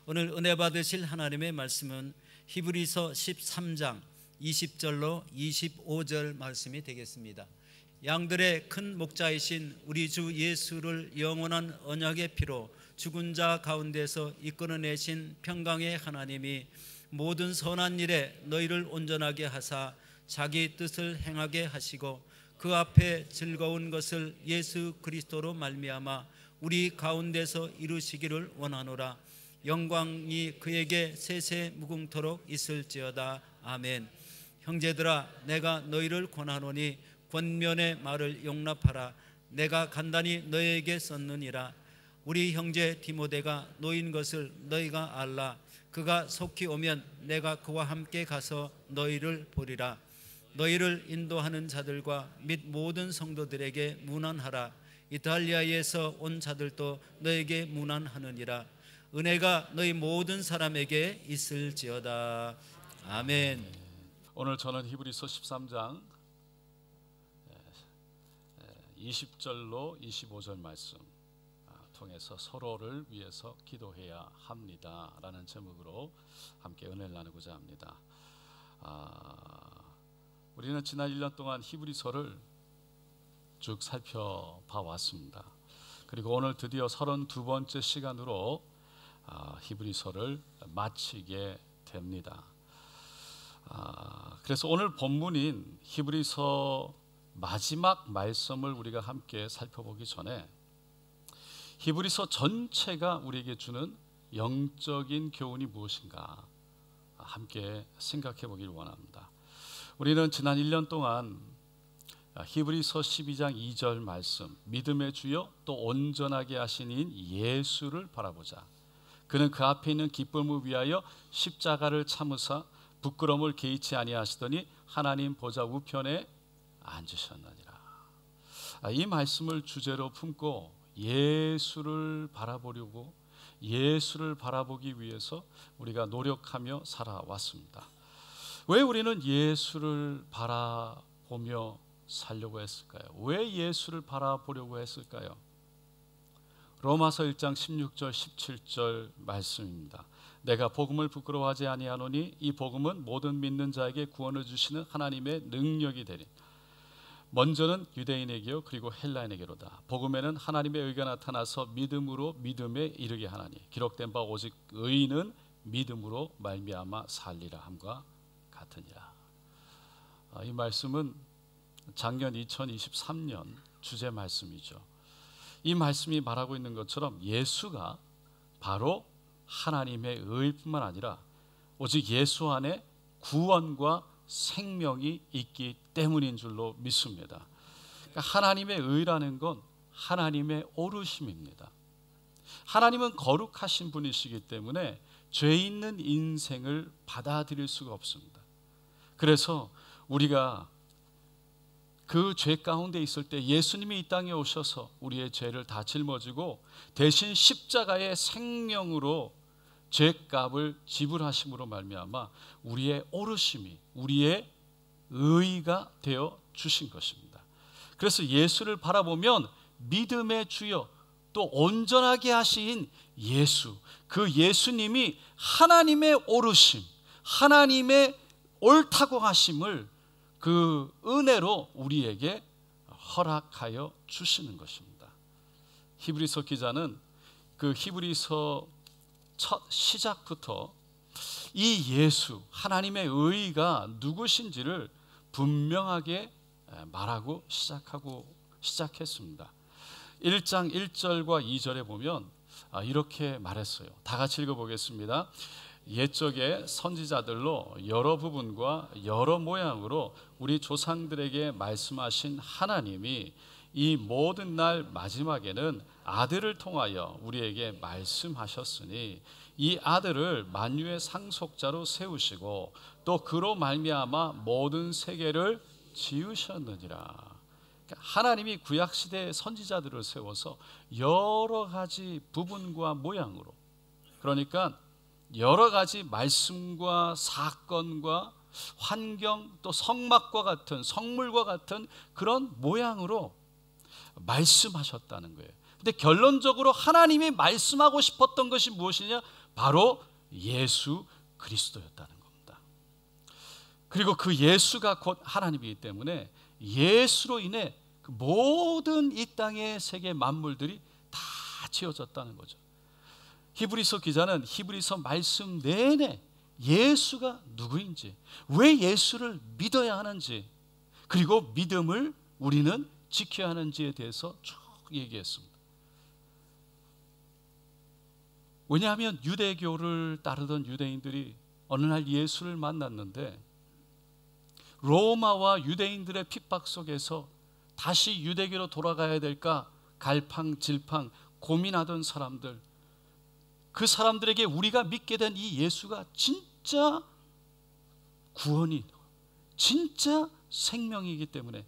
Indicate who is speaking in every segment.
Speaker 1: 오늘 은혜 받으실 하나님의 말씀은 히브리서 13장 20절로 25절 말씀이 되겠습니다. 양들의 큰 목자이신 우리 주 예수를 영원한 언약의 피로 죽은 자 가운데서 이끌어내신 평강의 하나님이 모든 선한 일에 너희를 온전하게 하사 자기 뜻을 행하게 하시고 그 앞에 즐거운 것을 예수 그리스도로 말미암아 우리 가운데서 이루시기를 원하노라. 영광이 그에게 세세 무궁토록 있을지어다. 아멘. 형제들아, 내가 너희를 권하노니 권면의 말을 용납하라. 내가 간단히 너희에게 썼느니라. 우리 형제 디모데가 노인 것을 너희가 알라. 그가 속히 오면 내가 그와 함께 가서 너희를 보리라. 너희를 인도하는 자들과 및 모든 성도들에게 문안하라. 이탈리아에서 온 자들도 너에게 문안하느니라. 은혜가 너희 모든 사람에게 있을지어다. 아멘.
Speaker 2: 오늘 저는 히브리서 13장 20절로 25절 말씀 통해서 서로를 위해서 기도해야 합니다 라는 제목으로 함께 은혜를 나누고자 합니다. 우리는 지난 1년 동안 히브리서를 쭉 살펴봐 왔습니다. 그리고 오늘 드디어 32번째 시간으로 히브리서를 마치게 됩니다. 그래서 오늘 본문인 히브리서 마지막 말씀을 우리가 함께 살펴보기 전에 히브리서 전체가 우리에게 주는 영적인 교훈이 무엇인가 함께 생각해 보길 원합니다. 우리는 지난 1년 동안 히브리서 12장 2절 말씀, 믿음의 주요 또 온전하게 하신 이인 예수를 바라보자. 그는 그 앞에 있는 기쁨을 위하여 십자가를 참으사 부끄러움을 개의치 아니하시더니 하나님 보좌 우편에 앉으셨느니라. 이 말씀을 주제로 품고 예수를 바라보려고, 예수를 바라보기 위해서 우리가 노력하며 살아왔습니다. 왜 우리는 예수를 바라보며 살려고 했을까요? 왜 예수를 바라보려고 했을까요? 로마서 1장 16절 17절 말씀입니다. 내가 복음을 부끄러워하지 아니하노니 이 복음은 모든 믿는 자에게 구원을 주시는 하나님의 능력이 되리. 먼저는 유대인에게요 그리고 헬라인에게로다. 복음에는 하나님의 의가 나타나서 믿음으로 믿음에 이르게 하나니 기록된 바 오직 의인은 믿음으로 말미암아 살리라 함과 같으니라. 이 말씀은 작년 2023년 주제 말씀이죠. 이 말씀이 말하고 있는 것처럼 예수가 바로 하나님의 의뿐만 아니라 오직 예수 안에 구원과 생명이 있기 때문인 줄로 믿습니다. 그러니까 하나님의 의라는 건 하나님의 오르심입니다. 하나님은 거룩하신 분이시기 때문에 죄 있는 인생을 받아들일 수가 없습니다. 그래서 우리가 그 죄 가운데 있을 때 예수님이 이 땅에 오셔서 우리의 죄를 다 짊어지고 대신 십자가의 생명으로 죄값을 지불하심으로 말미암아 우리의 오르심이 우리의 의가 되어 주신 것입니다. 그래서 예수를 바라보면 믿음의 주여 또 온전하게 하신 예수, 그 예수님이 하나님의 오르심, 하나님의 옳다고 하심을 그 은혜로 우리에게 허락하여 주시는 것입니다. 히브리서 기자는 그 히브리서 첫 시작부터 이 예수, 하나님의 의가 누구신지를 분명하게 말하고 시작했습니다. 1장 1절과 2절에 보면 이렇게 말했어요. 다 같이 읽어보겠습니다. 옛적의 선지자들로 여러 부분과 여러 모양으로 우리 조상들에게 말씀하신 하나님이 이 모든 날 마지막에는 아들을 통하여 우리에게 말씀하셨으니 이 아들을 만유의 상속자로 세우시고 또 그로 말미암아 모든 세계를 지으셨느니라. 하나님이 구약시대의 선지자들을 세워서 여러 가지 부분과 모양으로, 그러니까 여러 가지 말씀과 사건과 환경 또 성막과 같은 성물과 같은 그런 모양으로 말씀하셨다는 거예요. 근데 결론적으로 하나님이 말씀하고 싶었던 것이 무엇이냐? 바로 예수 그리스도였다는 겁니다. 그리고 그 예수가 곧 하나님이기 때문에 예수로 인해 그 모든 이 땅의 세계 만물들이 다 지어졌다는 거죠. 히브리서 기자는 히브리서 말씀 내내 예수가 누구인지, 왜 예수를 믿어야 하는지, 그리고 믿음을 우리는 지켜야 하는지에 대해서 쭉 얘기했습니다. 왜냐하면 유대교를 따르던 유대인들이 어느 날 예수를 만났는데 로마와 유대인들의 핍박 속에서 다시 유대교로 돌아가야 될까 갈팡질팡 고민하던 사람들, 그 사람들에게 우리가 믿게 된 이 예수가 진짜 구원이, 진짜 생명이기 때문에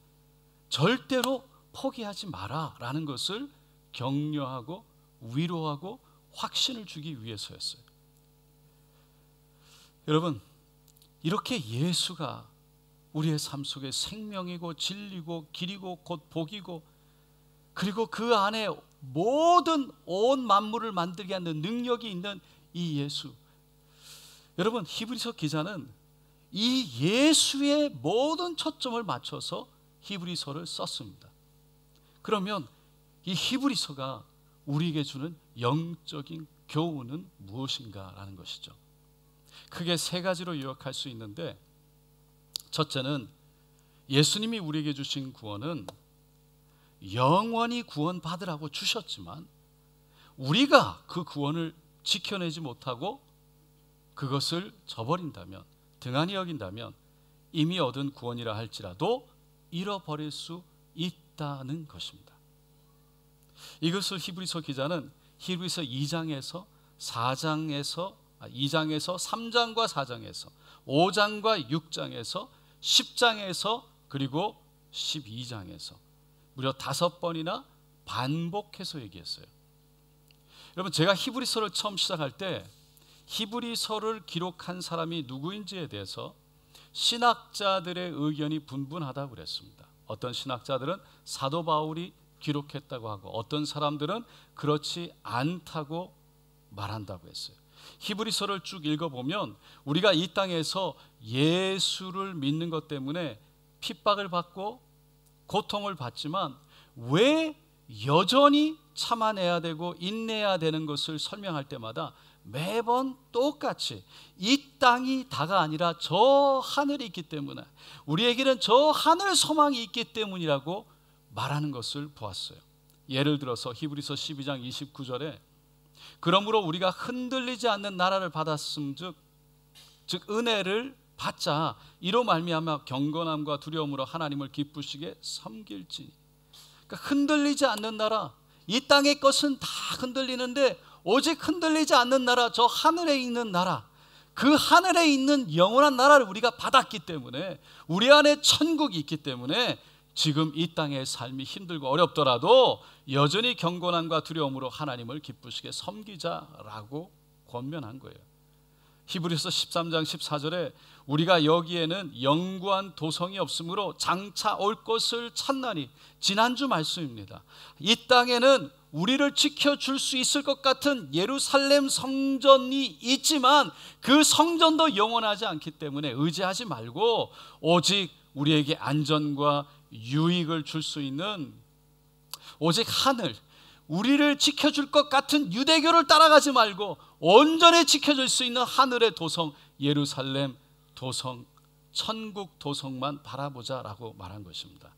Speaker 2: 절대로 포기하지 마라 라는 것을 격려하고 위로하고 확신을 주기 위해서였어요. 여러분, 이렇게 예수가 우리의 삶 속에 생명이고 진리고 길이고 곧 복이고, 그리고 그 안에 모든 온 만물을 만들게 하는 능력이 있는 이 예수, 여러분, 히브리서 기자는 이 예수의 모든 초점을 맞춰서 히브리서를 썼습니다. 그러면 이 히브리서가 우리에게 주는 영적인 교훈은 무엇인가라는 것이죠. 크게 세 가지로 요약할 수 있는데, 첫째는 예수님이 우리에게 주신 구원은 영원히 구원받으라고 주셨지만 우리가 그 구원을 지켜내지 못하고 그것을 저버린다면, 등한히 여긴다면 이미 얻은 구원이라 할지라도 잃어버릴 수 있다는 것입니다. 이것을 히브리서 기자는 히브리서 2장에서 3장과 4장에서 5장과 6장에서 10장에서 그리고 12장에서 무려 5번이나 반복해서 얘기했어요. 여러분, 제가 히브리서를 처음 시작할 때 히브리서를 기록한 사람이 누구인지에 대해서 신학자들의 의견이 분분하다고 그랬습니다. 어떤 신학자들은 사도 바울이 기록했다고 하고, 어떤 사람들은 그렇지 않다고 말한다고 했어요. 히브리서를 쭉 읽어보면 우리가 이 땅에서 예수를 믿는 것 때문에 핍박을 받고 고통을 받지만 왜 여전히 참아내야 되고 인내해야 되는 것을 설명할 때마다 매번 똑같이 이 땅이 다가 아니라 저 하늘이 있기 때문에, 우리에게는 저 하늘 소망이 있기 때문이라고 말하는 것을 보았어요. 예를 들어서 히브리서 12장 29절에 그러므로 우리가 흔들리지 않는 나라를 받았음즉, 즉 은혜를 받자, 이로 말미암아 경건함과 두려움으로 하나님을 기쁘시게 섬길지. 그러니까 흔들리지 않는 나라, 이 땅의 것은 다 흔들리는데 오직 흔들리지 않는 나라, 저 하늘에 있는 나라, 그 하늘에 있는 영원한 나라를 우리가 받았기 때문에, 우리 안에 천국이 있기 때문에 지금 이 땅의 삶이 힘들고 어렵더라도 여전히 경건함과 두려움으로 하나님을 기쁘시게 섬기자라고 권면한 거예요. 히브리서 13장 14절에 우리가 여기에는 영구한 도성이 없으므로 장차 올 것을 찾나니, 지난주 말씀입니다. 이 땅에는 우리를 지켜줄 수 있을 것 같은 예루살렘 성전이 있지만 그 성전도 영원하지 않기 때문에 의지하지 말고 오직 우리에게 안전과 유익을 줄 수 있는 오직 하늘, 우리를 지켜줄 것 같은 유대교를 따라가지 말고 온전히 지켜줄 수 있는 하늘의 도성, 예루살렘 도성, 천국 도성만 바라보자라고 말한 것입니다.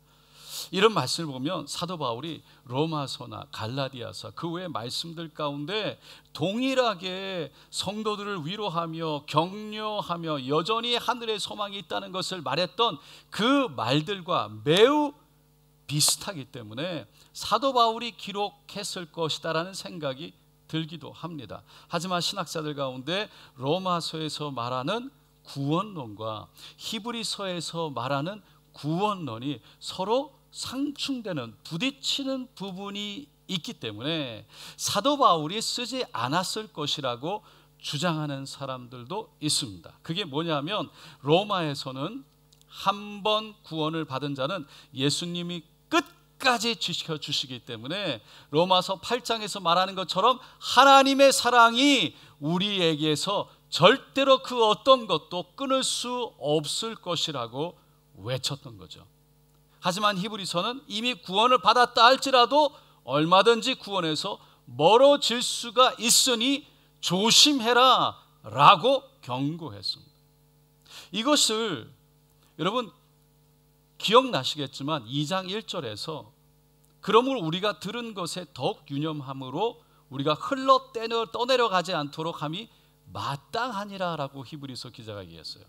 Speaker 2: 이런 말씀을 보면 사도 바울이 로마서나 갈라디아서 그 외의 말씀들 가운데 동일하게 성도들을 위로하며 격려하며 여전히 하늘의 소망이 있다는 것을 말했던 그 말들과 매우 비슷하기 때문에 사도 바울이 기록했을 것이다라는 생각이 들기도 합니다. 하지만 신학자들 가운데 로마서에서 말하는 구원론과 히브리서에서 말하는 구원론이 서로 상충되는, 부딪히는 부분이 있기 때문에 사도 바울이 쓰지 않았을 것이라고 주장하는 사람들도 있습니다. 그게 뭐냐면 로마에서는 한 번 구원을 받은 자는 예수님이 끝까지 지켜주시기 때문에 로마서 8장에서 말하는 것처럼 하나님의 사랑이 우리에게서 절대로 그 어떤 것도 끊을 수 없을 것이라고 외쳤던 거죠. 하지만 히브리서는 이미 구원을 받았다 할지라도 얼마든지 구원에서 멀어질 수가 있으니 조심해라 라고 경고했습니다. 이것을 여러분 기억나시겠지만 2장 1절에서 그러므로 우리가 들은 것에 더욱 유념함으로 우리가 흘러 떠내려가지 않도록 함이 마땅하니라 라고 히브리서 기자가 얘기했어요.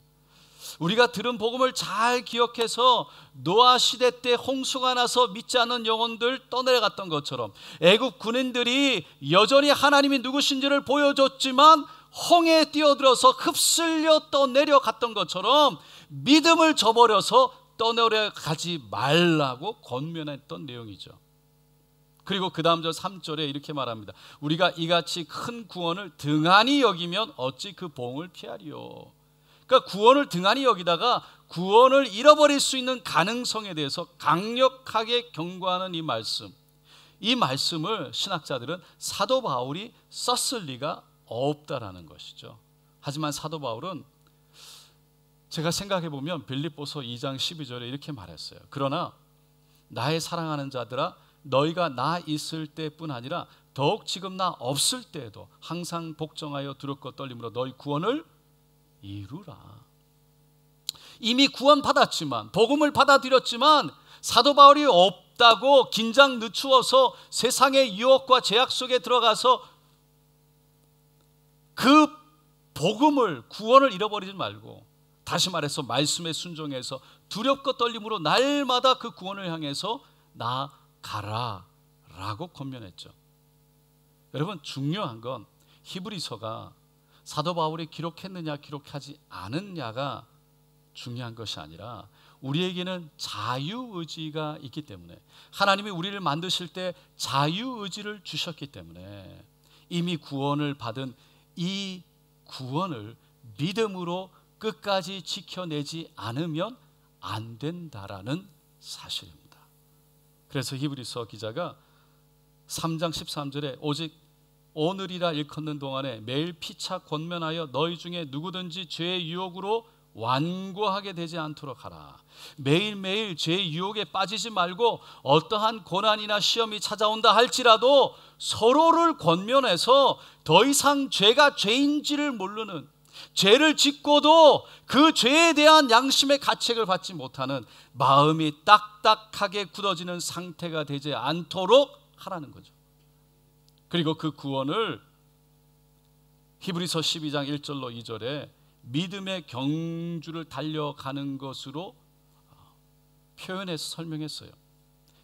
Speaker 2: 우리가 들은 복음을 잘 기억해서 노아 시대 때 홍수가 나서 믿지 않는 영혼들 떠내려갔던 것처럼 애국 군인들이 여전히 하나님이 누구신지를 보여줬지만 홍해에 뛰어들어서 흡슬려 떠내려갔던 것처럼 믿음을 저버려서 떠내려가지 말라고 권면했던 내용이죠. 그리고 그 다음 절 3절에 이렇게 말합니다. 우리가 이같이 큰 구원을 등한히 여기면 어찌 그 보응을 피하리요. 그러니까 구원을 등한히 여기다가 구원을 잃어버릴 수 있는 가능성에 대해서 강력하게 경고하는 이 말씀을 신학자들은 사도 바울이 썼을 리가 없다라는 것이죠. 하지만 사도 바울은 제가 생각해 보면 빌립보서 2장 12절에 이렇게 말했어요. 그러나 나의 사랑하는 자들아 너희가 나 있을 때뿐 아니라 더욱 지금 나 없을 때에도 항상 복종하여 두렵고 떨림으로 너희 구원을 이루라. 이미 구원 받았지만 복음을 받아들였지만 사도 바울이 없다고 긴장 늦추어서 세상의 유혹과 제약 속에 들어가서 그 복음을 구원을 잃어버리지 말고 다시 말해서 말씀에 순종해서 두렵고 떨림으로 날마다 그 구원을 향해서 나아가라 라고 권면했죠. 여러분 중요한 건 히브리서가 사도 바울이 기록했느냐 기록하지 않았느냐가 중요한 것이 아니라 우리에게는 자유의지가 있기 때문에 하나님이 우리를 만드실 때 자유의지를 주셨기 때문에 이미 구원을 받은 이 구원을 믿음으로 끝까지 지켜내지 않으면 안 된다라는 사실입니다. 그래서 히브리서 기자가 3장 13절에 오직 오늘이라 일컫는 동안에 매일 피차 권면하여 너희 중에 누구든지 죄의 유혹으로 완고하게 되지 않도록 하라. 매일매일 죄의 유혹에 빠지지 말고 어떠한 고난이나 시험이 찾아온다 할지라도 서로를 권면해서 더 이상 죄가 죄인지를 모르는, 죄를 짓고도 그 죄에 대한 양심의 가책을 받지 못하는 마음이 딱딱하게 굳어지는 상태가 되지 않도록 하라는 거죠. 그리고 그 구원을 히브리서 12장 1절로 2절에 믿음의 경주를 달려가는 것으로 표현해서 설명했어요.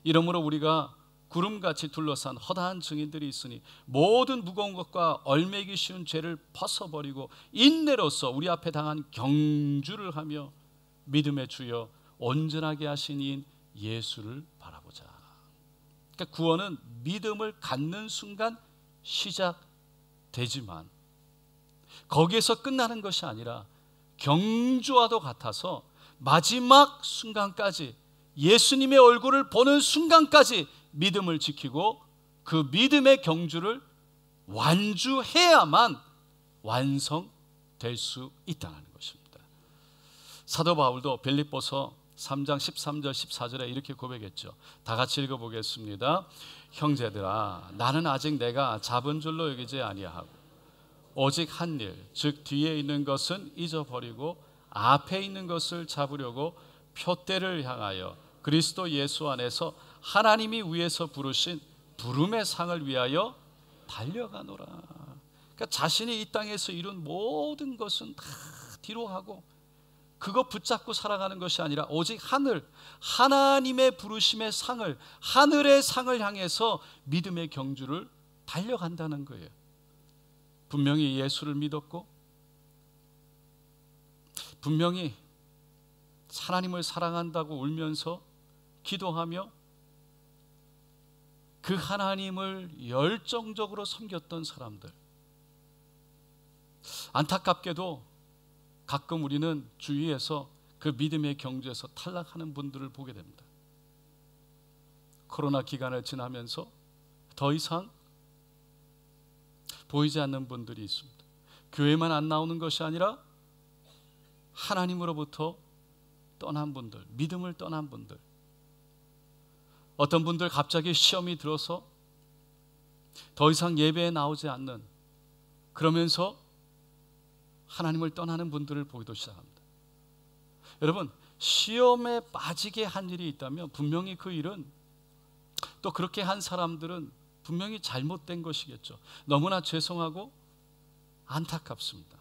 Speaker 2: 이러므로 우리가 구름같이 둘러싼 허다한 증인들이 있으니 모든 무거운 것과 얼매기 쉬운 죄를 벗어버리고 인내로서 우리 앞에 당한 경주를 하며 믿음의 주여 온전하게 하신 이인 예수를 바라보자. 그러니까 구원은 믿음을 갖는 순간 시작되지만 거기에서 끝나는 것이 아니라 경주와도 같아서 마지막 순간까지 예수님의 얼굴을 보는 순간까지 믿음을 지키고 그 믿음의 경주를 완주해야만 완성될 수 있다는 것입니다. 사도 바울도 빌립보서 3장 13절 14절에 이렇게 고백했죠. 다 같이 읽어보겠습니다. 형제들아 나는 아직 내가 잡은 줄로 여기지 아니하고 오직 한 일, 즉 뒤에 있는 것은 잊어버리고 앞에 있는 것을 잡으려고 표대를 향하여 그리스도 예수 안에서 하나님이 위에서 부르신 부름의 상을 위하여 달려가노라. 그러니까 자신이 이 땅에서 이룬 모든 것은 다 뒤로 하고 그거 붙잡고 살아가는 것이 아니라 오직 하늘, 하나님의 부르심의 상을, 하늘의 상을 향해서 믿음의 경주를 달려간다는 거예요. 분명히 예수를 믿었고 분명히 하나님을 사랑한다고 울면서 기도하며 그 하나님을 열정적으로 섬겼던 사람들. 안타깝게도 가끔 우리는 주위에서 그 믿음의 경주에서 탈락하는 분들을 보게 됩니다. 코로나 기간을 지나면서 더 이상 보이지 않는 분들이 있습니다. 교회만 안 나오는 것이 아니라 하나님으로부터 떠난 분들, 믿음을 떠난 분들, 어떤 분들 갑자기 시험이 들어서 더 이상 예배에 나오지 않는, 그러면서 하나님을 떠나는 분들을 보기도 시작합니다. 여러분, 시험에 빠지게 한 일이 있다면 분명히 그 일은, 또 그렇게 한 사람들은 분명히 잘못된 것이겠죠. 너무나 죄송하고 안타깝습니다.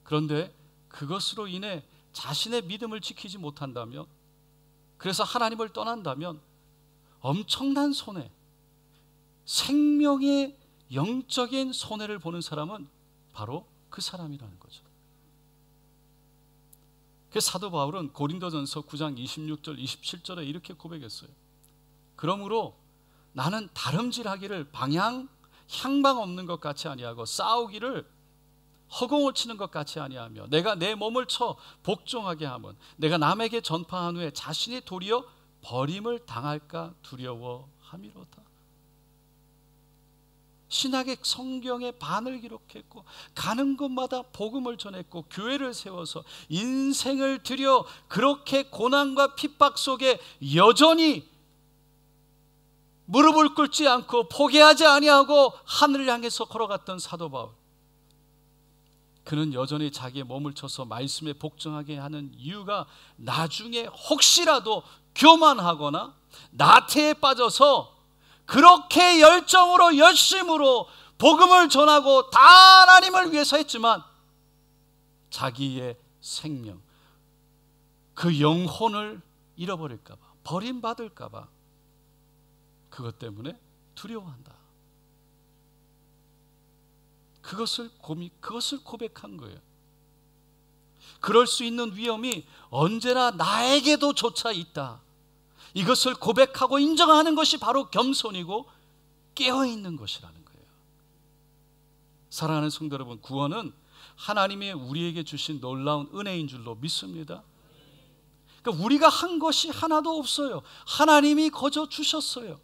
Speaker 2: 그런데 그것으로 인해 자신의 믿음을 지키지 못한다면, 그래서 하나님을 떠난다면 엄청난 손해, 생명의 영적인 손해를 보는 사람은 바로 그 사람이라는 거죠. 그래서 사도 바울은 고린도전서 9장 26절 27절에 이렇게 고백했어요. 그러므로 나는 다름질하기를 향방 없는 것 같이 아니하고 싸우기를 허공을 치는 것 같이 아니하며 내가 내 몸을 쳐 복종하게 하면 내가 남에게 전파한 후에 자신이 도리어 버림을 당할까 두려워함이로다. 신약의 성경의 반을 기록했고 가는 곳마다 복음을 전했고 교회를 세워서 인생을 들여 그렇게 고난과 핍박 속에 여전히 무릎을 꿇지 않고 포기하지 아니하고 하늘을 향해서 걸어갔던 사도 바울, 그는 여전히 자기의 몸을 쳐서 말씀에 복종하게 하는 이유가 나중에 혹시라도 교만하거나 나태에 빠져서 그렇게 열정으로 열심으로 복음을 전하고 다 하나님을 위해서 했지만 자기의 생명, 그 영혼을 잃어버릴까 봐, 버림받을까 봐 그것 때문에 두려워한다. 그것을 고백한 거예요. 그럴 수 있는 위험이 언제나 나에게도 조차 있다. 이것을 고백하고 인정하는 것이 바로 겸손이고 깨어있는 것이라는 거예요. 사랑하는 성도 여러분, 구원은 하나님이 우리에게 주신 놀라운 은혜인 줄로 믿습니다. 그러니까 우리가 한 것이 하나도 없어요. 하나님이 거저 주셨어요.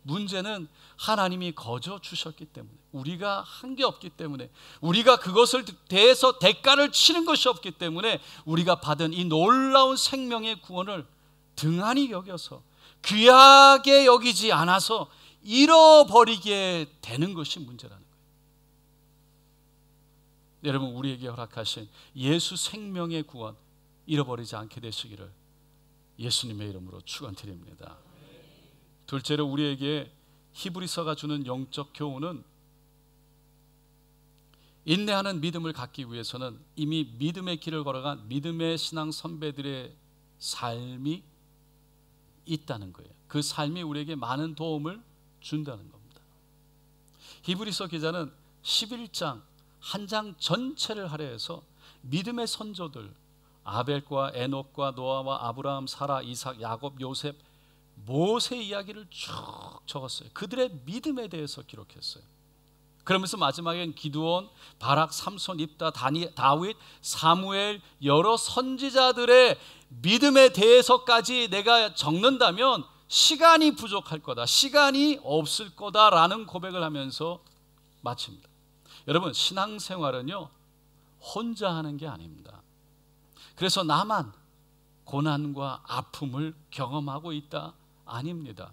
Speaker 2: 문제는 하나님이 거저 주셨기 때문에, 우리가 한 게 없기 때문에, 우리가 그것을 대해서 대가를 치는 것이 없기 때문에 우리가 받은 이 놀라운 생명의 구원을 등한히 여겨서 귀하게 여기지 않아서 잃어버리게 되는 것이 문제라는 거예요. 여러분, 우리에게 허락하신 예수 생명의 구원 잃어버리지 않게 되시기를 예수님의 이름으로 축원드립니다. 둘째로 우리에게 히브리서가 주는 영적 교훈은, 인내하는 믿음을 갖기 위해서는 이미 믿음의 길을 걸어간 믿음의 신앙 선배들의 삶이 있다는 거예요. 그 삶이 우리에게 많은 도움을 준다는 겁니다. 히브리서 기자는 11장 한 장 전체를 할애해서 믿음의 선조들, 아벨과 에녹과 노아와 아브라함, 사라, 이삭, 야곱, 요셉, 모세 이야기를 쭉 적었어요. 그들의 믿음에 대해서 기록했어요. 그러면서 마지막엔 기드온, 바락, 삼손, 입다, 다윗, 사무엘, 여러 선지자들의 믿음에 대해서까지 내가 적는다면 시간이 부족할 거다, 시간이 없을 거다라는 고백을 하면서 마칩니다. 여러분, 신앙생활은요 혼자 하는 게 아닙니다. 그래서 나만 고난과 아픔을 경험하고 있다? 아닙니다.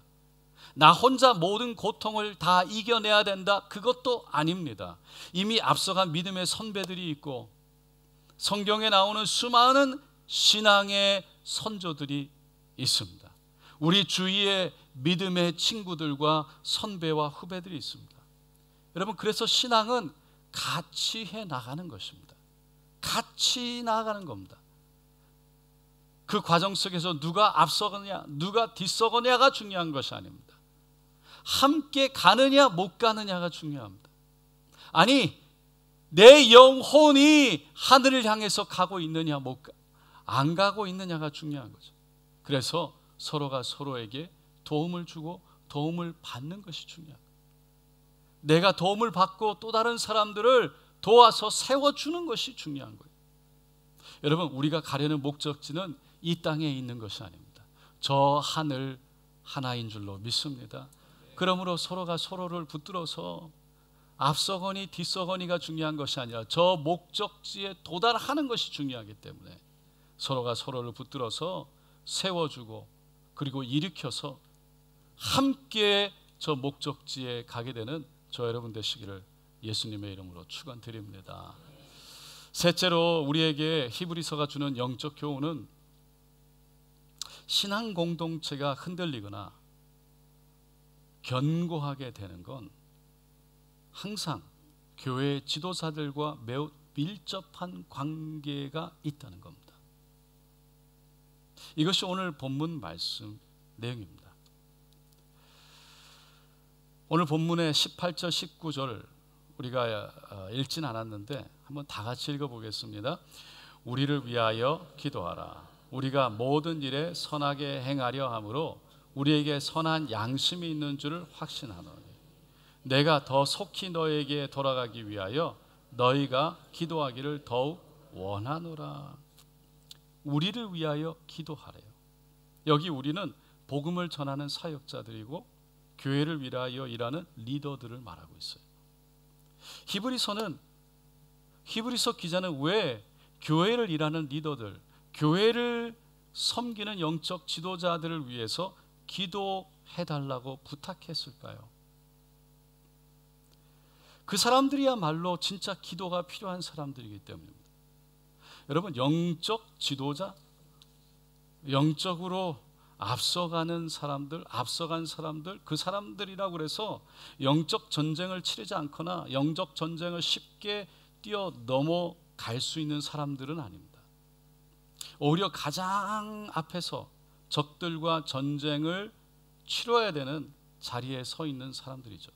Speaker 2: 나 혼자 모든 고통을 다 이겨내야 된다? 그것도 아닙니다. 이미 앞서간 믿음의 선배들이 있고 성경에 나오는 수많은 신앙의 선조들이 있습니다. 우리 주위에 믿음의 친구들과 선배와 후배들이 있습니다. 여러분, 그래서 신앙은 같이 해 나가는 것입니다. 같이 나아가는 겁니다. 그 과정 속에서 누가 앞서거냐 누가 뒤서거냐가 중요한 것이 아닙니다. 함께 가느냐 못 가느냐가 중요합니다. 아니, 내 영혼이 하늘을 향해서 가고 있느냐 안 가고 있느냐가 중요한 거죠. 그래서 서로가 서로에게 도움을 주고 도움을 받는 것이 중요합니다. 내가 도움을 받고 또 다른 사람들을 도와서 세워주는 것이 중요한 거예요. 여러분, 우리가 가려는 목적지는 이 땅에 있는 것이 아닙니다. 저 하늘 하나인 줄로 믿습니다. 그러므로 서로가 서로를 붙들어서 앞서거니 뒤서거니가 중요한 것이 아니라 저 목적지에 도달하는 것이 중요하기 때문에 서로가 서로를 붙들어서 세워주고 그리고 일으켜서 함께 저 목적지에 가게 되는 저 여러분 되시기를 예수님의 이름으로 축원드립니다. 셋째로 우리에게 히브리서가 주는 영적 교훈은 신앙 공동체가 흔들리거나 견고하게 되는 건 항상 교회 지도자들과 매우 밀접한 관계가 있다는 겁니다. 이것이 오늘 본문 말씀 내용입니다. 오늘 본문의 18절 19절 우리가 읽진 않았는데 한번 다 같이 읽어보겠습니다. 우리를 위하여 기도하라. 우리가 모든 일에 선하게 행하려 함으로 우리에게 선한 양심이 있는 줄을 확신하노니 내가 더 속히 너에게 돌아가기 위하여 너희가 기도하기를 더욱 원하노라. 우리를 위하여 기도하래요. 여기 우리는 복음을 전하는 사역자들이고 교회를 위하여 일하는 리더들을 말하고 있어요. 히브리서 기자는 왜 교회를 일하는 리더들, 교회를 섬기는 영적 지도자들을 위해서 기도해달라고 부탁했을까요? 그 사람들이야말로 진짜 기도가 필요한 사람들이기 때문입니다. 여러분, 영적 지도자, 영적으로 앞서간 사람들, 그 사람들이라고 해서 영적 전쟁을 치르지 않거나 영적 전쟁을 쉽게 뛰어 넘어갈 수 있는 사람들은 아닙니다. 오히려 가장 앞에서 적들과 전쟁을 치러야 되는 자리에 서 있는 사람들이죠.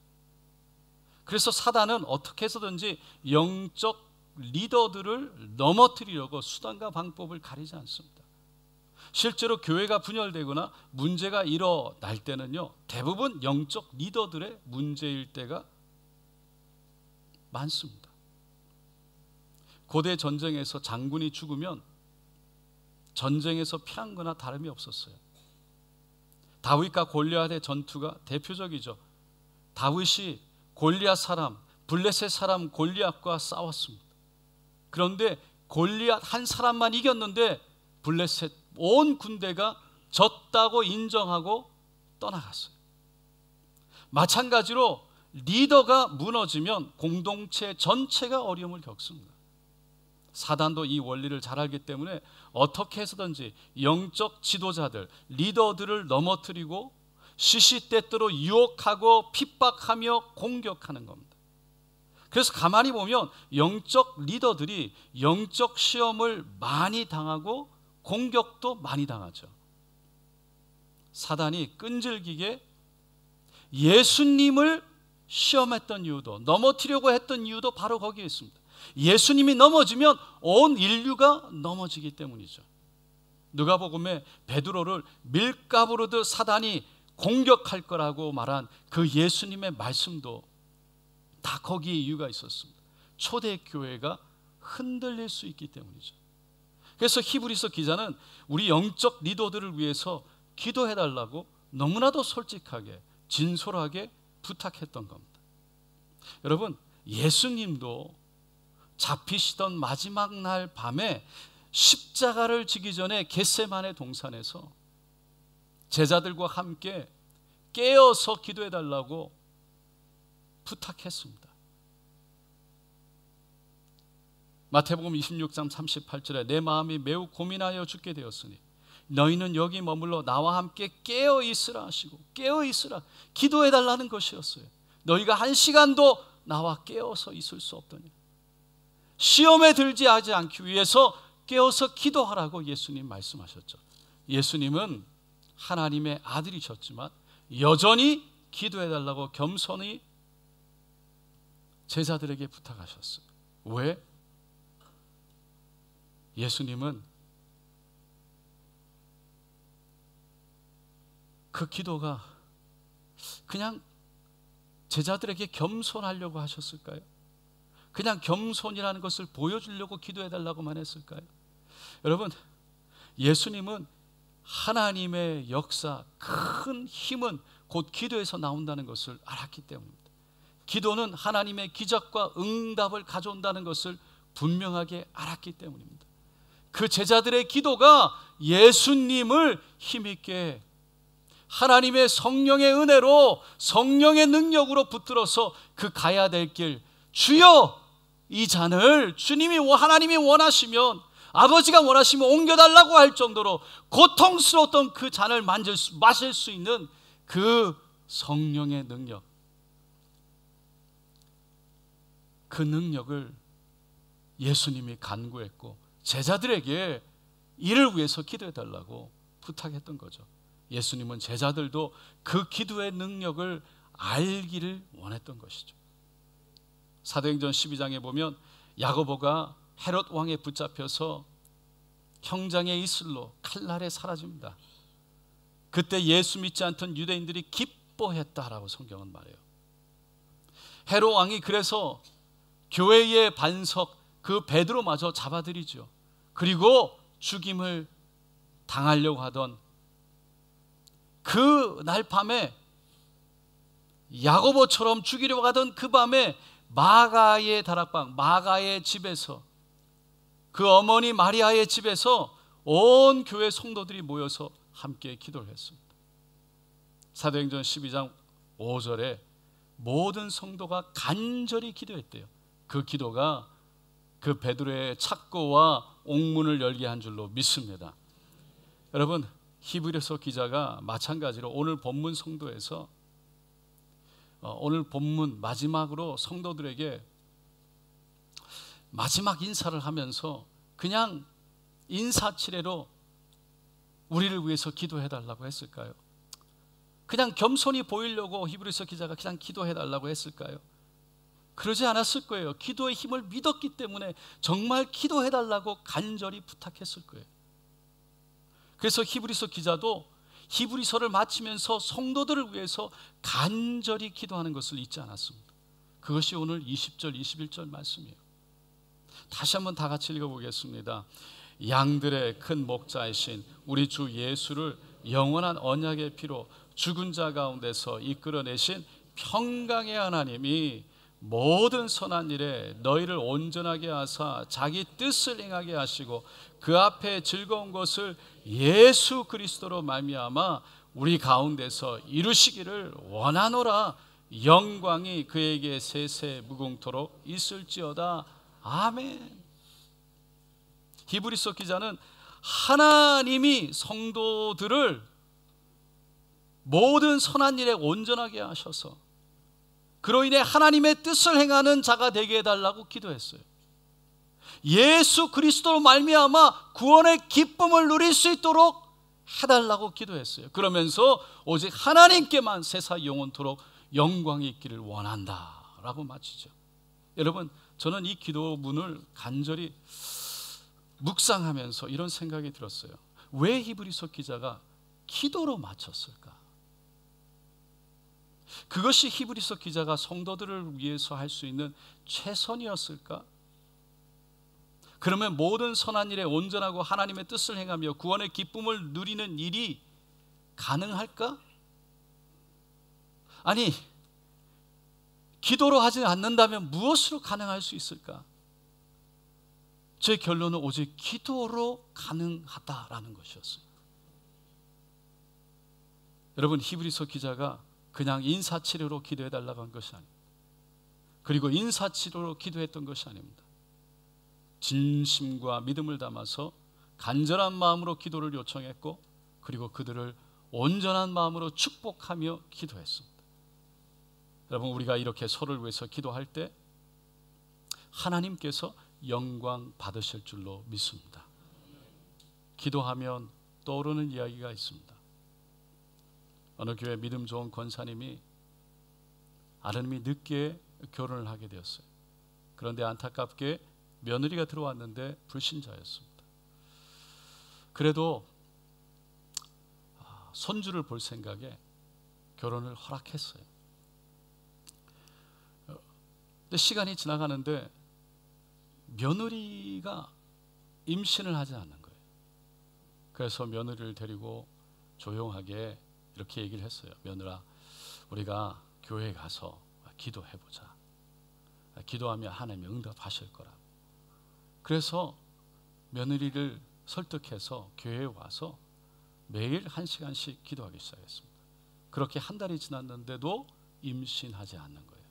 Speaker 2: 그래서 사단은 어떻게 해서든지 영적 리더들을 넘어뜨리려고 수단과 방법을 가리지 않습니다. 실제로 교회가 분열되거나 문제가 일어날 때는요, 대부분 영적 리더들의 문제일 때가 많습니다. 고대 전쟁에서 장군이 죽으면 전쟁에서 피한 거나 다름이 없었어요. 다윗과 골리앗의 전투가 대표적이죠. 다윗이 골리앗 사람, 블레셋 사람 골리앗과 싸웠습니다. 그런데 골리앗 한 사람만 이겼는데 블레셋 온 군대가 졌다고 인정하고 떠나갔어요. 마찬가지로 리더가 무너지면 공동체 전체가 어려움을 겪습니다. 사단도 이 원리를 잘 알기 때문에 어떻게 해서든지 영적 지도자들, 리더들을 넘어뜨리고 시시때때로 유혹하고 핍박하며 공격하는 겁니다. 그래서 가만히 보면 영적 리더들이 영적 시험을 많이 당하고 공격도 많이 당하죠. 사단이 끈질기게 예수님을 시험했던 이유도, 넘어뜨리려고 했던 이유도 바로 거기에 있습니다. 예수님이 넘어지면 온 인류가 넘어지기 때문이죠. 누가복음에 베드로를 밀가부르듯 사단이 공격할 거라고 말한 그 예수님의 말씀도 다 거기에 이유가 있었습니다. 초대교회가 흔들릴 수 있기 때문이죠. 그래서 히브리서 기자는 우리 영적 리더들을 위해서 기도해달라고 너무나도 솔직하게 진솔하게 부탁했던 겁니다. 여러분, 예수님도 잡히시던 마지막 날 밤에 십자가를 지기 전에 겟세마네 동산에서 제자들과 함께 깨어서 기도해달라고 부탁했습니다. 마태복음 26장 38절에 내 마음이 매우 고민하여 죽게 되었으니 너희는 여기 머물러 나와 함께 깨어 있으라 하시고, 깨어 있으라, 기도해달라는 것이었어요. 너희가 한 시간도 나와 깨어서 있을 수 없더니 시험에 들지 하지 않기 위해서 깨어서 기도하라고 예수님 말씀하셨죠. 예수님은 하나님의 아들이셨지만 여전히 기도해달라고 겸손히 제자들에게 부탁하셨어요. 왜? 예수님은 그 기도가 그냥 제자들에게 겸손하려고 하셨을까요? 그냥 겸손이라는 것을 보여주려고 기도해달라고만 했을까요? 여러분, 예수님은 하나님의 역사, 큰 힘은 곧 기도에서 나온다는 것을 알았기 때문입니다. 기도는 하나님의 기적과 응답을 가져온다는 것을 분명하게 알았기 때문입니다. 그 제자들의 기도가 예수님을 힘있게 하나님의 성령의 은혜로, 성령의 능력으로 붙들어서 그 가야 될 길, 주여 이 잔을 주님이 하나님이 원하시면, 아버지가 원하시면 옮겨달라고 할 정도로 고통스러웠던 그 잔을 마실 수 있는 그 성령의 능력, 그 능력을 예수님이 간구했고 제자들에게 이를 위해서 기도해달라고 부탁했던 거죠. 예수님은 제자들도 그 기도의 능력을 알기를 원했던 것이죠. 사도행전 12장에 보면 야고보가 헤롯 왕에 붙잡혀서 형장의 이슬로 칼날에 사라집니다. 그때 예수 믿지 않던 유대인들이 기뻐했다라고 성경은 말해요. 헤롯 왕이 그래서 교회의 반석 그 베드로마저 잡아들이죠. 그리고 죽임을 당하려고 하던 그 날 밤에, 야고보처럼 죽이려고 하던 그 밤에 마가의 다락방, 마가의 집에서, 그 어머니 마리아의 집에서 온 교회 성도들이 모여서 함께 기도를 했습니다. 사도행전 12장 5절에 모든 성도가 간절히 기도했대요. 그 기도가 그 베드로의 착고와 옥문을 열게 한 줄로 믿습니다. 여러분, 히브리서 기자가 마찬가지로 오늘 본문 성도에서 오늘 본문 마지막으로 성도들에게 마지막 인사를 하면서 그냥 인사치레로 우리를 위해서 기도해달라고 했을까요? 그냥 겸손히 보이려고 히브리서 기자가 그냥 기도해달라고 했을까요? 그러지 않았을 거예요. 기도의 힘을 믿었기 때문에 정말 기도해달라고 간절히 부탁했을 거예요. 그래서 히브리서 기자도 히브리서를 마치면서 성도들을 위해서 간절히 기도하는 것을 잊지 않았습니다. 그것이 오늘 20절, 21절 말씀이에요. 다시 한번 다 같이 읽어보겠습니다. 양들의 큰 목자이신 우리 주 예수를 영원한 언약의 피로 죽은 자 가운데서 이끌어내신 평강의 하나님이 모든 선한 일에 너희를 온전하게 하사 자기 뜻을 행하게 하시고 그 앞에 즐거운 것을 예수 그리스도로 말미암아 우리 가운데서 이루시기를 원하노라. 영광이 그에게 세세 무궁토록 있을지어다. 아멘. 히브리서 기자는 하나님이 성도들을 모든 선한 일에 온전하게 하셔서 그로 인해 하나님의 뜻을 행하는 자가 되게 해달라고 기도했어요. 예수 그리스도로 말미암아 구원의 기쁨을 누릴 수 있도록 해달라고 기도했어요. 그러면서 오직 하나님께만 세사 영원토록 영광이 있기를 원한다라고 마치죠. 여러분, 저는 이 기도문을 간절히 묵상하면서 이런 생각이 들었어요. 왜 히브리서 기자가 기도로 마쳤을까? 그것이 히브리서 기자가 성도들을 위해서 할 수 있는 최선이었을까? 그러면 모든 선한 일에 온전하고 하나님의 뜻을 행하며 구원의 기쁨을 누리는 일이 가능할까? 아니, 기도로 하지 않는다면 무엇으로 가능할 수 있을까? 제 결론은 오직 기도로 가능하다라는 것이었어요. 여러분, 히브리서 기자가 그냥 인사치레로 기도해달라고 한 것이 아닙니다. 그리고 인사치레로 기도했던 것이 아닙니다. 진심과 믿음을 담아서 간절한 마음으로 기도를 요청했고, 그리고 그들을 온전한 마음으로 축복하며 기도했습니다. 여러분, 우리가 이렇게 서로를 위해서 기도할 때 하나님께서 영광 받으실 줄로 믿습니다. 기도하면 떠오르는 이야기가 있습니다. 어느 교회 믿음 좋은 권사님이 아름이 늦게 결혼을 하게 되었어요. 그런데 안타깝게 며느리가 들어왔는데 불신자였습니다. 그래도 손주를 볼 생각에 결혼을 허락했어요. 근데 시간이 지나가는데 며느리가 임신을 하지 않는 거예요. 그래서 며느리를 데리고 조용하게 이렇게 얘기를 했어요. 며느라, 우리가 교회에 가서 기도해보자. 기도하면 하나님이 응답하실 거라. 그래서 며느리를 설득해서 교회에 와서 매일 1시간씩 기도하기 시작했습니다. 그렇게 한 달이 지났는데도 임신하지 않는 거예요.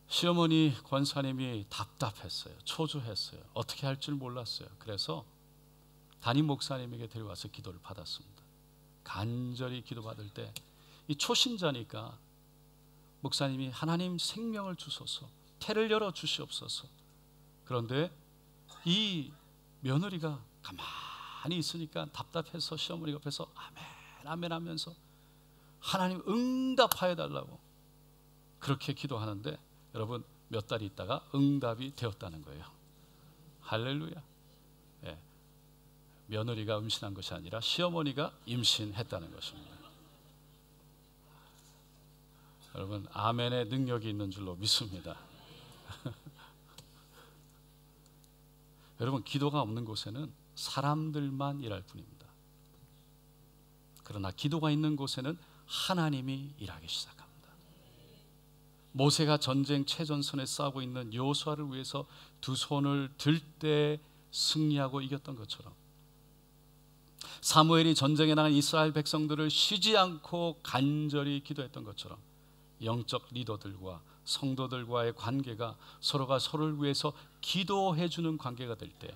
Speaker 2: 시어머니 권사님이 답답했어요. 초조했어요. 어떻게 할 줄 몰랐어요. 그래서 담임 목사님에게 데려와서 기도를 받았습니다. 간절히 기도받을 때 이 초신자니까 목사님이 하나님 생명을 주소서, 태를 열어 주시옵소서. 그런데 이 며느리가 가만히 있으니까 답답해서 시어머니 옆에서 아멘 아멘 하면서 하나님 응답하여 달라고 그렇게 기도하는데, 여러분 몇 달 있다가 응답이 되었다는 거예요. 할렐루야. 예. 며느리가 임신한 것이 아니라 시어머니가 임신했다는 것입니다. 여러분 아멘의 능력이 있는 줄로 믿습니다. 여러분 기도가 없는 곳에는 사람들만 일할 뿐입니다. 그러나 기도가 있는 곳에는 하나님이 일하기 시작합니다. 모세가 전쟁 최전선에 싸우고 있는 여호수아를 위해서 두 손을 들 때 승리하고 이겼던 것처럼, 사무엘이 전쟁에 나간 이스라엘 백성들을 쉬지 않고 간절히 기도했던 것처럼, 영적 리더들과 성도들과의 관계가 서로가 서로를 위해서 기도해 주는 관계가 될 때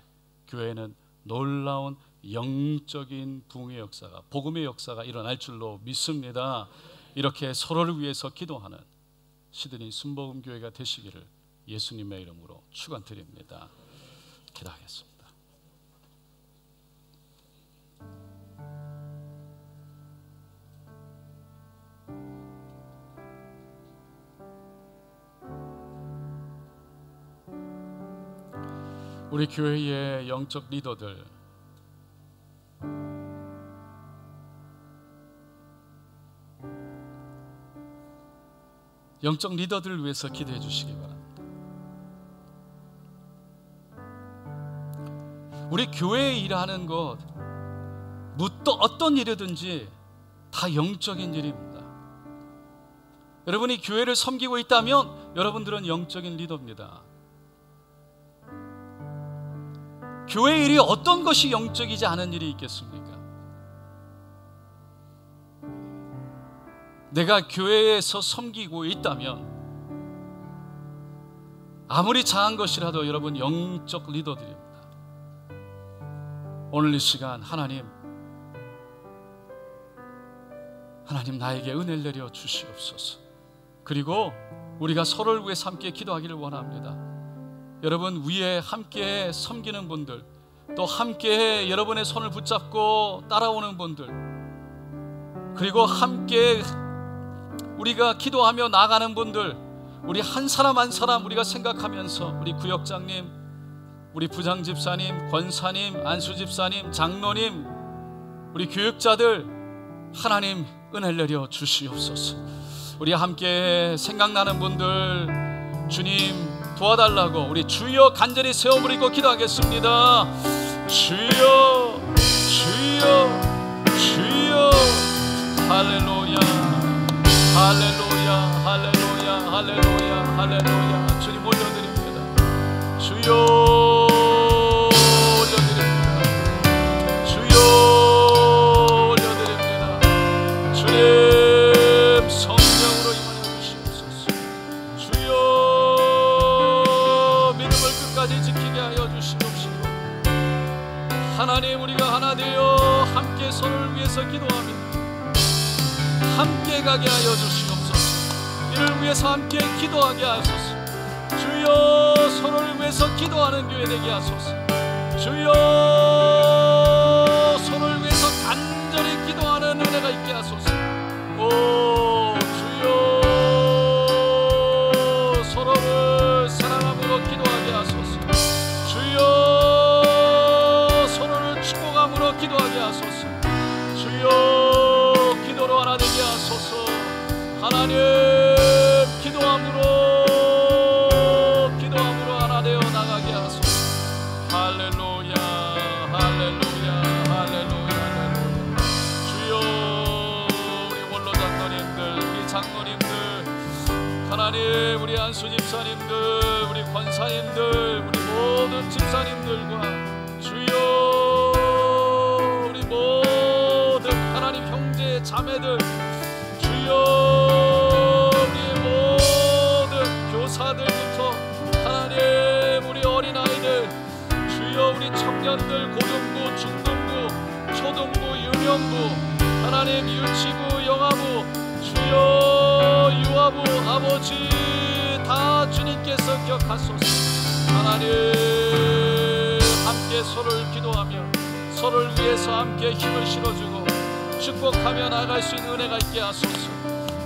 Speaker 2: 교회는 놀라운 영적인 부흥의 역사가, 복음의 역사가 일어날 줄로 믿습니다. 이렇게 서로를 위해서 기도하는 시드니 순복음 교회가 되시기를 예수님의 이름으로 축원드립니다. 기도하겠습니다. 우리 교회의 영적 리더들, 영적 리더들을 위해서 기도해 주시기 바랍니다. 우리 교회에 일하는 것, 어떤 일이든지 다 영적인 일입니다. 여러분이 교회를 섬기고 있다면 여러분들은 영적인 리더입니다. 교회 일이 어떤 것이 영적이지 않은 일이 있겠습니까? 내가 교회에서 섬기고 있다면 아무리 작은 것이라도 여러분 영적 리더들입니다. 오늘 이 시간 하나님 나에게 은혜를 내려 주시옵소서. 그리고 우리가 서로를 위해서 함께 기도하기를 원합니다. 여러분 위에 함께 섬기는 분들, 또 함께 여러분의 손을 붙잡고 따라오는 분들, 그리고 함께 우리가 기도하며 나가는 분들, 우리 한 사람 한 사람 우리가 생각하면서 우리 구역장님, 우리 부장집사님, 권사님, 안수집사님, 장로님, 우리 교육자들 하나님 은혜를 내려 주시옵소서. 우리 함께 생각나는 분들 주님 도와달라고 우리 주여 간절히 세워버리고 기도하겠습니다. 주여 주여 주여. 할렐루야 할렐루야 할렐루야 할렐루야 할렐루야. 주님 올려드립니다. 주여 올려드립니다. 주여 올려드립니다. 주님 성령으로 임하여 주시옵소서. 주여 믿음을 끝까지 지키게 하여 주시옵시고, 하나님 우리가 하나 되어 함께 서로를 위해서 기도하며 함께 가게 하여 주시옵소서. 이를 위해서 함께 기도하게 하소서. 주여 서로를 위해서 기도하는 교회 되게 하소서. 주여 서로를 위해서 간절히 기도하는 은혜가 있게 하소서. 오 주여 서로를 사랑함으로 기도하게 하소서. 주여 서로를 축복함으로 기도하게 하소서. 주여 기도로 하나 되게 하소서. 하나님 기도함으로 하나 되어 나가게 하소서. 할렐루야 할렐루야 할렐루야 할렐루야. 주여 우리 원로장로님들, 우리 장로님들, 하나님, 우리 안수 집사님들, 우리 권사님들, 우리 모든 집사님들과 주여, 우리 모든 하나님 형제 자매들, 주여, 우리 모든 교사들부터 하나님, 우리 어린아이들, 주여, 우리 청년들, 고등부, 중등부, 초등부, 유년부, 하나님 유치부, 영아부, 주여, 유아부, 아버지 다 주님께서 기억하소서. 하나님, 함께 서로를 기도하며 서로를 위해서 함께 힘을 실어주고 축복하며 나아갈 수 있는 은혜가 있게 하소서.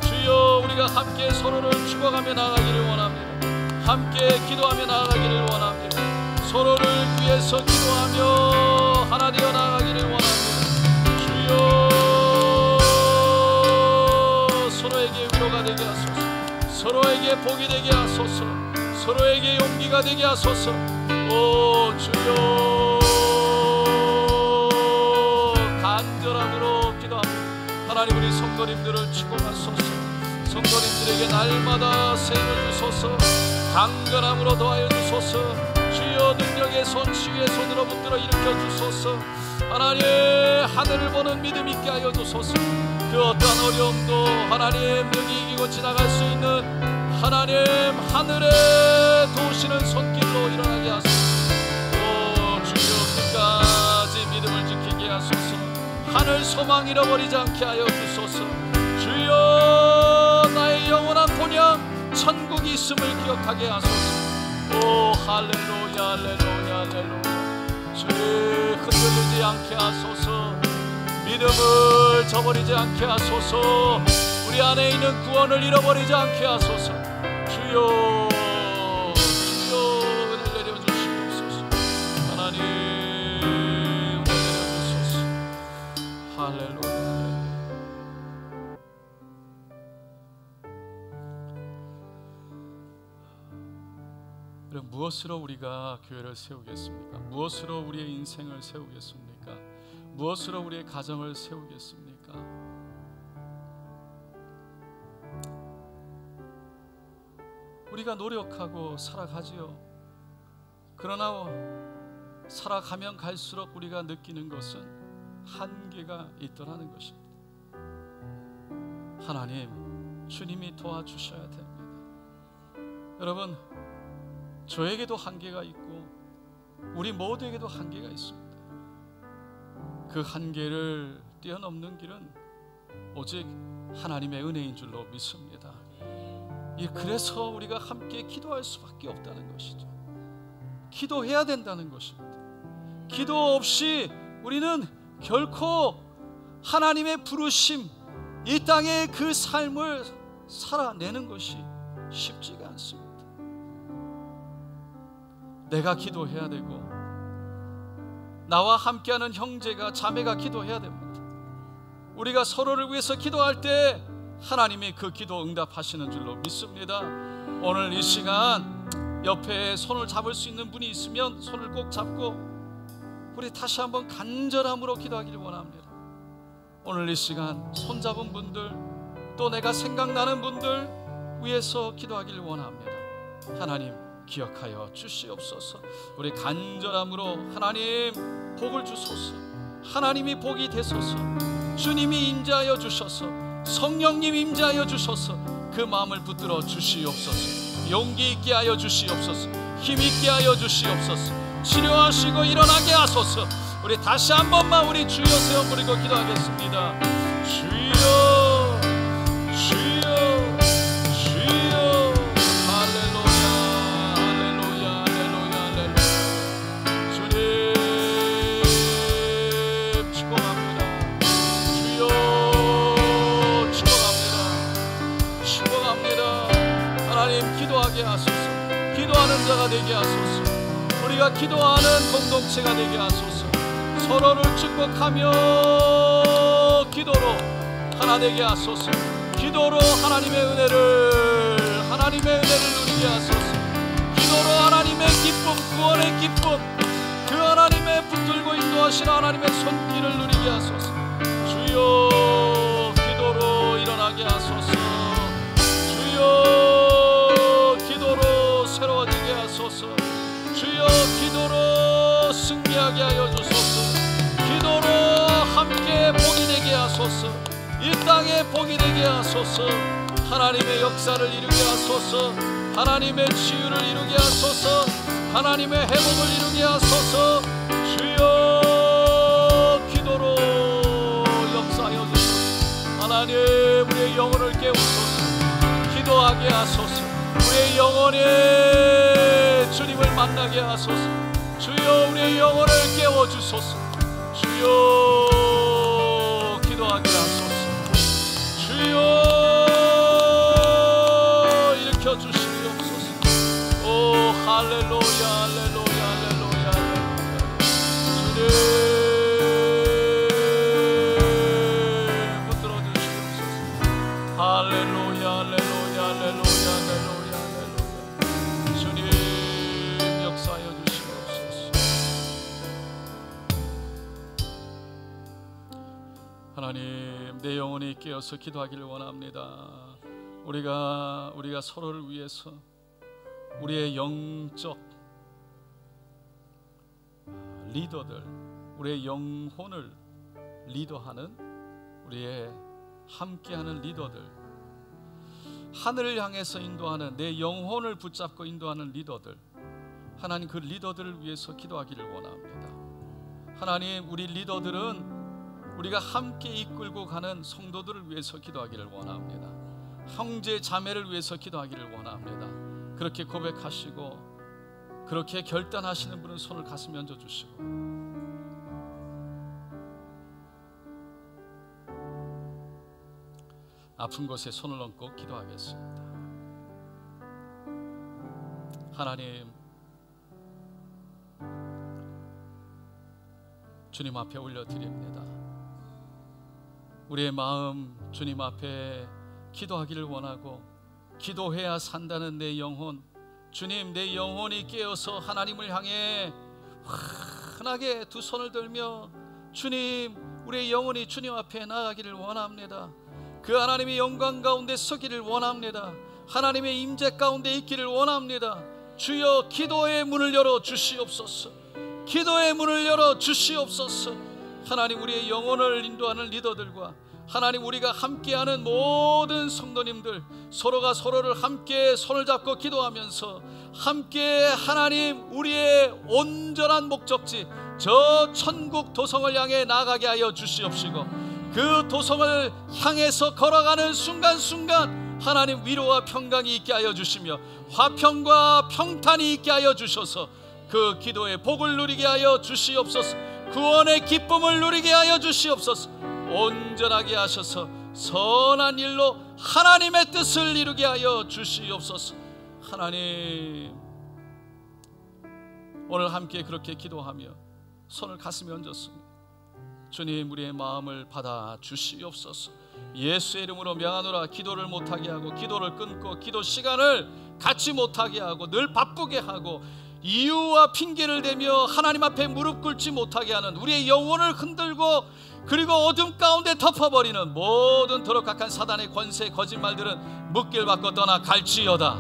Speaker 2: 주여, 우리가 함께 서로를 축복하며 나아가기를 원합니다. 함께 기도하며 나아가기를 원합니다. 서로를 위해서 기도하며 하나 되어 나아가기를 원합니다. 주여, 서로에게 위로가 되게 하소서. 서로에게 복이 되게 하소서. 서로에게 용기가 되게 하소서. 오 주여, 간절함으로 기도합니다. 하나님, 우리 성도님들을 축복하소서. 성도님들에게 날마다 세임을 주소서. 강건함으로 도하여 주소서. 주여, 능력의 손, 치유의 손으로 붙들어 일으켜 주소서. 하나님, 하늘을 보는 믿음 있게 하여 주소서. 그 어떠한 어려움도 하나님 능히 이기고 지나갈 수 있는 하나님 하늘에 도우시는 손길로 일어나게 하소서. 오 주여, 끝까지 믿음을 지키게 하소서. 하늘 소망 잃어버리지 않게 하여 주소서. 주여, 나의 영원한 본향 천국이 있음을 기억하게 하소서. 오 할렐루야, 할렐루야, 할렐루야. 주의 흔들리지 않게 하소서. 믿음을 저버리지 않게 하소서. 우리 안에 있는 구원을 잃어버리지 않게 하소서. 주여, 주여, 은혜 내려주시옵소서. 하나님, 은혜 내려주소서. 할렐루야. 그럼 무엇으로 우리가 교회를 세우겠습니까? 무엇으로 우리의 인생을 세우겠습니까? 무엇으로 우리의 가정을 세우겠습니까? 우리가 노력하고 살아가지요. 그러나 살아가면 갈수록 우리가 느끼는 것은 한계가 있더라는 것입니다. 하나님, 주님이 도와주셔야 됩니다. 여러분, 저에게도 한계가 있고 우리 모두에게도 한계가 있습니다. 그 한계를 뛰어넘는 길은 오직 하나님의 은혜인 줄로 믿습니다. 그래서 우리가 함께 기도할 수밖에 없다는 것이죠. 기도해야 된다는 것입니다. 기도 없이 우리는 결코 하나님의 부르심, 이 땅의 그 삶을 살아내는 것이 쉽지가 않습니다. 내가 기도해야 되고 나와 함께하는 형제가, 자매가 기도해야 됩니다. 우리가 서로를 위해서 기도할 때 하나님이 그 기도 응답하시는 줄로 믿습니다. 오늘 이 시간 옆에 손을 잡을 수 있는 분이 있으면 손을 꼭 잡고 우리 다시 한번 간절함으로 기도하기를 원합니다. 오늘 이 시간 손 잡은 분들, 또 내가 생각나는 분들 위해서 기도하기를 원합니다. 하나님, 기억하여 주시옵소서. 우리 간절함으로 하나님 복을 주소서. 하나님이 복이 되소서. 주님이 임재하여 주셔서, 성령님 임재하여 주셔서 그 마음을 붙들어 주시옵소서. 용기 있게 하여 주시옵소서. 힘 있게 하여 주시옵소서. 치료하시고 일어나게 하소서. 우리 다시 한 번만 우리 주여 세워 부르고 기도하겠습니다. 주여, 주여, 주여. 기도하게 하소서. 기도하는 자가 되게 하소서. 우리가 기도하는 공동체가 되게 하소서. 서로를 축복하며 기도로 하나 되게 하소서. 기도로 하나님의 은혜를 누리게 하소서. 기도로 하나님의 기쁨, 구원의 기쁨, 그 하나님의 붙들고 인도하시는 하나님의 손길을 누리게 하소서. 주여, 기도로 일어나게 하소서. 주여, 땅에 복이 되게 하소서. 하나님의 역사를 이루게 하소서. 하나님의 치유를 이루게 하소서. 하나님의 회복을 이루게 하소서. 주여 기도로 역사하여 주소서. 하나님 우리의 영혼을 깨우소서. 기도하게 하소서. 우리의 영혼에 주님을 만나게 하소서. 주여 우리의 영혼을 깨워주소서. 주여 기도하게 하소서. 주여 일으켜 주시옵소서. 오 할렐루야 할렐루야 할렐루야 주님 붙들어 주시옵소서. 할렐루야 할렐루야 할렐루야 할렐루야 할렐루야 주님 역사하여 주시옵소서. 하나님 내 영혼이 깨어서 기도하기를 원합니다. 우리가 서로를 위해서 우리의 영적 리더들, 우리의 영혼을 리더하는 우리의 함께하는 리더들, 하늘을 향해서 인도하는 내 영혼을 붙잡고 인도하는 리더들, 하나님 그 리더들을 위해서 기도하기를 원합니다. 하나님 우리 리더들은 우리가 함께 이끌고 가는 성도들을 위해서 기도하기를 원합니다. 형제 자매를 위해서 기도하기를 원합니다. 그렇게 고백하시고 그렇게 결단하시는 분은 손을 가슴에 얹어주시고, 아픈 곳에 손을 얹고 기도하겠습니다. 하나님 주님 앞에 올려드립니다. 우리의 마음 주님 앞에 기도하기를 원하고, 기도해야 산다는 내 영혼, 주님 내 영혼이 깨어서 하나님을 향해 환하게 두 손을 들며 주님 우리의 영혼이 주님 앞에 나아가기를 원합니다. 그 하나님의 영광 가운데 서기를 원합니다. 하나님의 임재 가운데 있기를 원합니다. 주여 기도의 문을 열어 주시옵소서. 기도의 문을 열어 주시옵소서. 하나님 우리의 영혼을 인도하는 리더들과 하나님 우리가 함께하는 모든 성도님들, 서로가 서로를 함께 손을 잡고 기도하면서 함께 하나님 우리의 온전한 목적지 저 천국 도성을 향해 나아가게 하여 주시옵시고, 그 도성을 향해서 걸어가는 순간순간 하나님 위로와 평강이 있게 하여 주시며 화평과 평탄이 있게 하여 주셔서 그 기도의 복을 누리게 하여 주시옵소서. 구원의 기쁨을 누리게 하여 주시옵소서. 온전하게 하셔서 선한 일로 하나님의 뜻을 이루게 하여 주시옵소서. 하나님 오늘 함께 그렇게 기도하며 손을 가슴에 얹었습니다. 주님 우리의 마음을 받아 주시옵소서. 예수의 이름으로 명하노라. 기도를 못하게 하고 기도를 끊고 기도 시간을 갖지 못하게 하고 늘 바쁘게 하고 이유와 핑계를 대며 하나님 앞에 무릎 꿇지 못하게 하는 우리의 영혼을 흔들고 그리고 어둠 가운데 덮어버리는 모든 더럽각한 사단의 권세 거짓말들은 묵길 받고 떠나 갈지어다.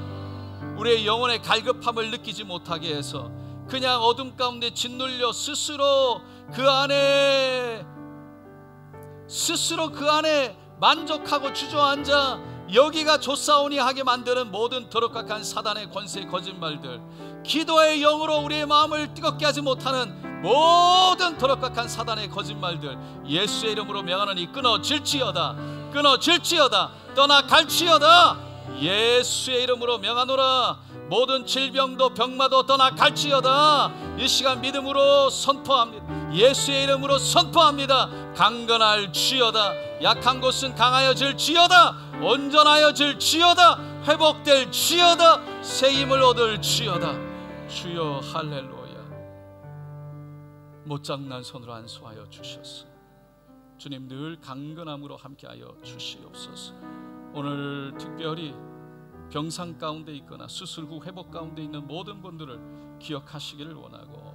Speaker 2: 우리의 영혼의 갈급함을 느끼지 못하게 해서 그냥 어둠 가운데 짓눌려 스스로 그 안에 만족하고 주저앉아 여기가 좋사오니 하게 만드는 모든 더럽각한 사단의 권세 거짓말들, 기도의 영으로 우리의 마음을 뜨겁게 하지 못하는 모든 더럽각한 사단의 거짓말들 예수의 이름으로 명하노니 끊어질지어다. 끊어질지어다. 떠나갈지어다. 예수의 이름으로 명하노라. 모든 질병도 병마도 떠나갈지어다. 이 시간 믿음으로 선포합니다. 예수의 이름으로 선포합니다. 강건할지어다. 약한 곳은 강하여질지어다. 온전하여질지어다. 회복될지어다. 새 힘을 얻을지어다. 주여 할렐루야. 못장난 손으로 안수하여 주셨소. 주님 늘 강건함으로 함께하여 주시옵소서. 오늘 특별히 병상 가운데 있거나 수술 후 회복 가운데 있는 모든 분들을 기억하시기를 원하고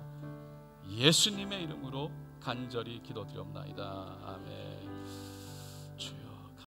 Speaker 2: 예수님의 이름으로 간절히 기도드리옵나이다. 아멘.